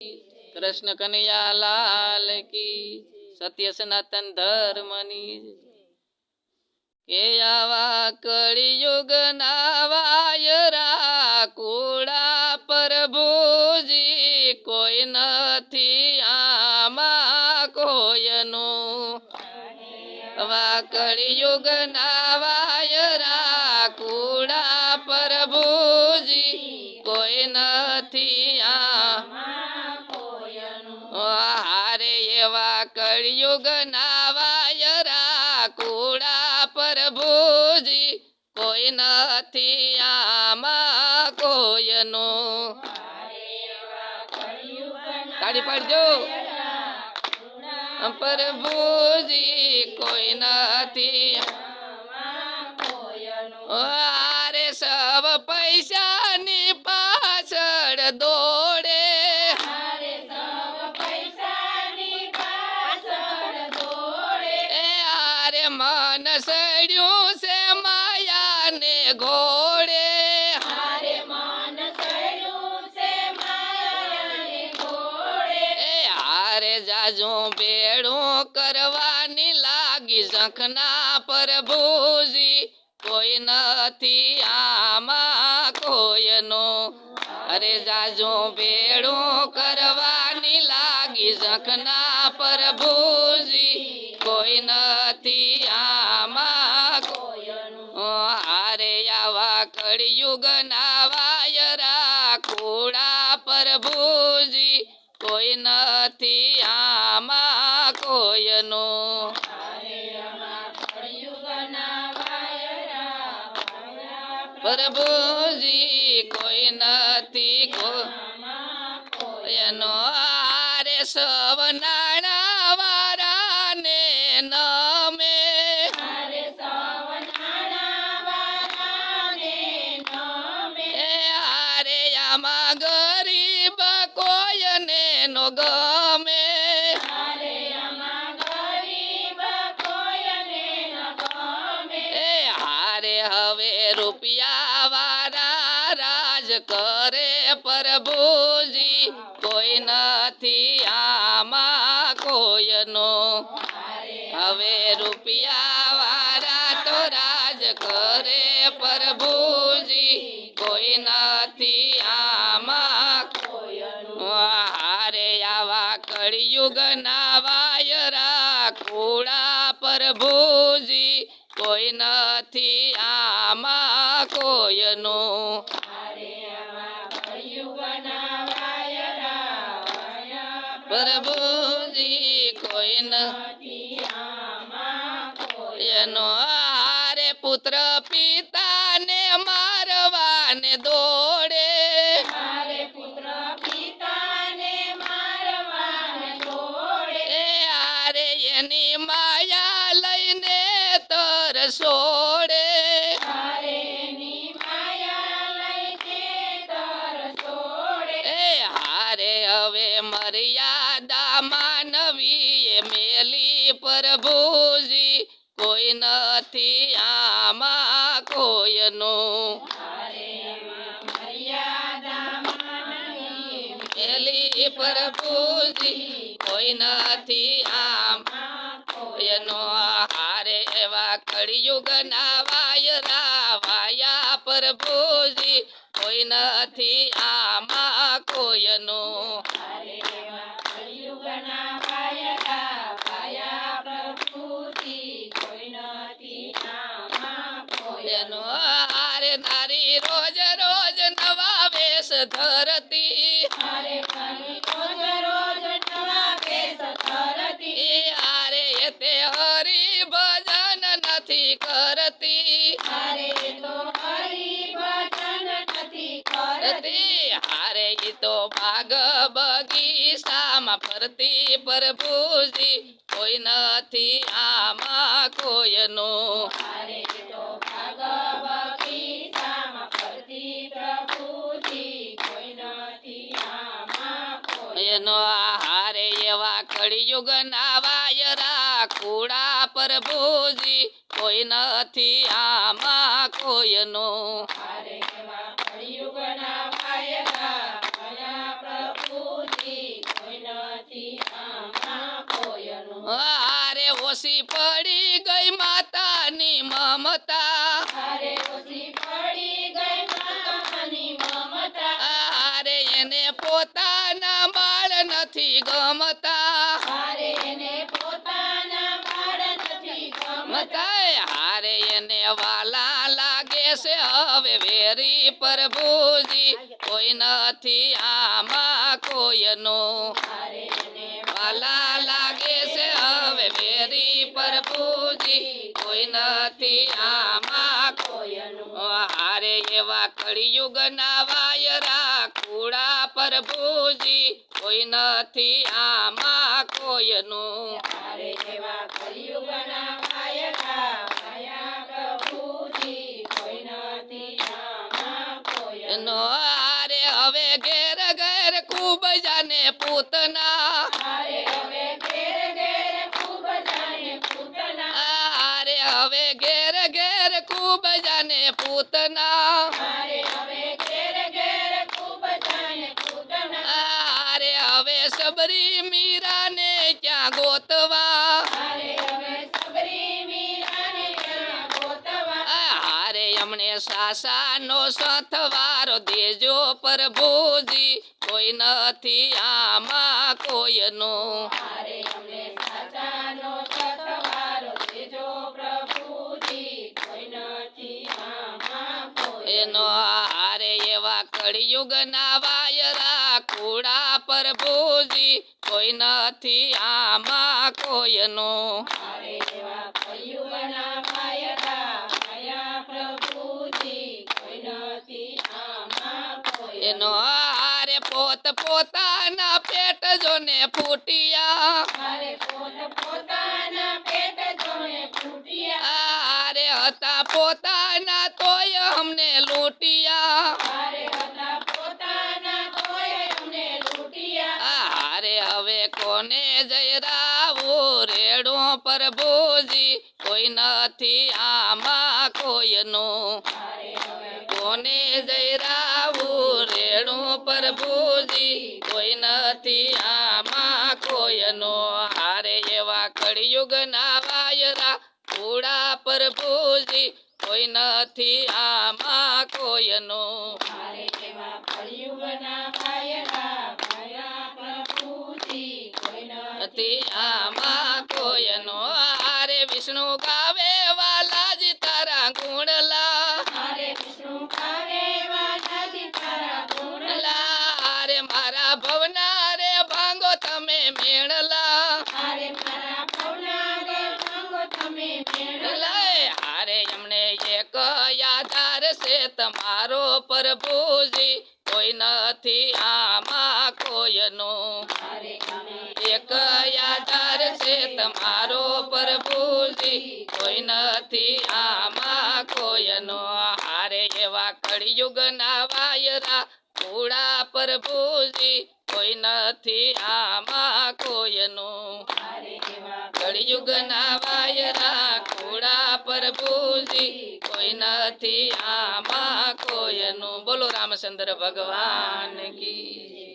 कृष्ण कन्हैया लाल की सत्य सनातन धर्मनी के आवा कलियुग नावायरा कूड़ा प्रभुजी कोई नथी आमा कोयनो आवा कलियुग नावायरा कूड़ा प्रभुजी कोई नथी आमा हारे एवा कलियुग नावायरा कूड़ा प्रभुजी कोई नथी आमा कोयनो ताड़ी पड़जो प्रभुजी कोई नथी अरे सब पैसा नी पाछड़ दौड़े मन सड़ियों से माया ने घोड़े हारे जाजू बेड़ू करवानी लागी जखना प्रभुजी कोई नथी आमा कोयनो अरे जाजू बेड़ू करवानी लागी जखना प्रभुजी कोई नथी आमा कोयनो हारे आवा कलियुग नावायरा कूड़ा प्रभुजी कोई नथी आमा कोयनो प्रभुजी कोई नथी कोयनो आरे सब नाना वारा ने नमे आरे आमा गरीब कोयने नो गमे हारे हवे रुपया वारा राज करे प्रभुजी कोई नथी आमा कोयनो हवे रुपया वारा तो राज करे प्रभुजी कोई नथी आमा कोयनो हारे आवा कलियुग नावायरा कूड़ा प्रभुजी कोई नथी आमा कोयनो प्रभुजी कोई नथी आमा कोयनो हारे पुत्र पिता ने मारवा ने दौड़े हारे एनी माया लईने तर सोड़े हारे हवे मर्यादा मानवी मेली प्रभुजी कोई नथी आमा कोयनो मेली प्रभुजी कोई नथी आमा कोयनो हारे एवा कलियुग नावायरा वाया प्रभुजी कोई नथी आमा कोयनो हारे नारी रोज रोज नवा वेश धरती हारे ते हरि भजन नथी करती हारे तो बाग बगीचा में फरती प्रभुजी कोई नथी आमा कोयनो हारे एवा कलियुग नावायरा कूड़ा प्रभुजी कोई नथी आमा कोयनो कलियुग नावायरा प्रभुजी ઓછી પડી ગઈ માતાની મમતા અરે ઓછી પડી ગઈ માતાની મમતા અરે એને પોતાના બાળ નથી ગમતા અરે એને પોતાના બાળ નથી ગમતા મતાય હારે એને વાલા લાગે છે હવે વેરી પ્રભુજી કોઈ નથી આમાં કોઈનું અરે એને વાલા લાગે છે હવે વેરી પ્રભુજી કોઈ નથી આમાં કોયનું હારે એવા કળિયુગના વાયરા કુડા પ્રભુજી કોઈ નથી આમાં કોઈનું અરે એવા કલિયુગના વાયકા માયા પ્રભુજી કોઈ નથી આમાં કોયનું નો હારે હવે ઘેર ઘેર ખૂબ જાને પૂતના અરે હવે ઘેર ઘેર ખૂબ જાણે પૂતના હારે હવે ઘેર ઘેર ખૂબ જાને પૂતના અરે હવે ઘેર ઘેર ખૂબ જાણે પૂતના અરે હવે સબરી મીરાને ક્યાં ગોતવા અરે હવે સબરી મીરાને ક્યાં ગોતવા હારે અમને સાસાનો સથવારો દેજો પ્રભુજી કોઈ નથી આમાં કોઈનું અરે અમને સાચાનો સથવારો દેજો પ્રભુજી કોઈ નથી આમાં કોઈ એનો હારે એવા કળિયુગના વાયરા કુડા પ્રભુજી કોઈ નથી આમાં કોઈનું અરે એવા કલિયુગના વાયકા માયા પ્રભુજી કોઈ નથી આમાં કોઈ એનો હારે પોતાના પેટ જોને ફૂટિયા અરે પોતાના પેટ જોને ફૂટ્યા હારે હતા પોતાના તોય અમને લૂંટિયા અરે હતા પોતાના તોય અમને લૂંટ્યા હારે હવે કોને જયરાવું રેડું પ્રભુજી કોઈ નથી આમાં કોઈનું અરે હવે કોને જયરાવું રેડું પ્રભુજી કોઈ નથી આમાં કોઈનું હારે એવા કળિયુગના વાયરા કુડા પ્રભુજી કોઈ નથી આમાં કોઈનું અરે એવા કલિયુગના વાયકા માયા પ્રભુજી કોઈ નથી નથી આમાં કોઈનો હારે વિષ્ણુ ગાવે વાલાજી તારા ગુણલા અરે વિષ્ણુ કાવે વાલાજી તારા ગુણલા હારે મારા ભવના રે ભાંગો તમે મેળલા અરે મારા ભવના રે ભાંગો તમે મેળલા હારે એમને એક યાદાર છે તમારો પ્રભુજી કોઈ નથી આમાં કોઈનું અરે અમે એક યાદાર છે તમારો પ્રભુજી કોઈ નથી આમાં કોઈનો હારે એવા કળિયુગના વાયરા કુડા પ્રભુજી કોઈ નથી આમાં કોઈનું અરે એવા કળિયુગના વાયરા કુડા પ્રભુજી કોઈ નથી આમાં કોઈનું બોલો રામચંદ્ર ભગવાન કી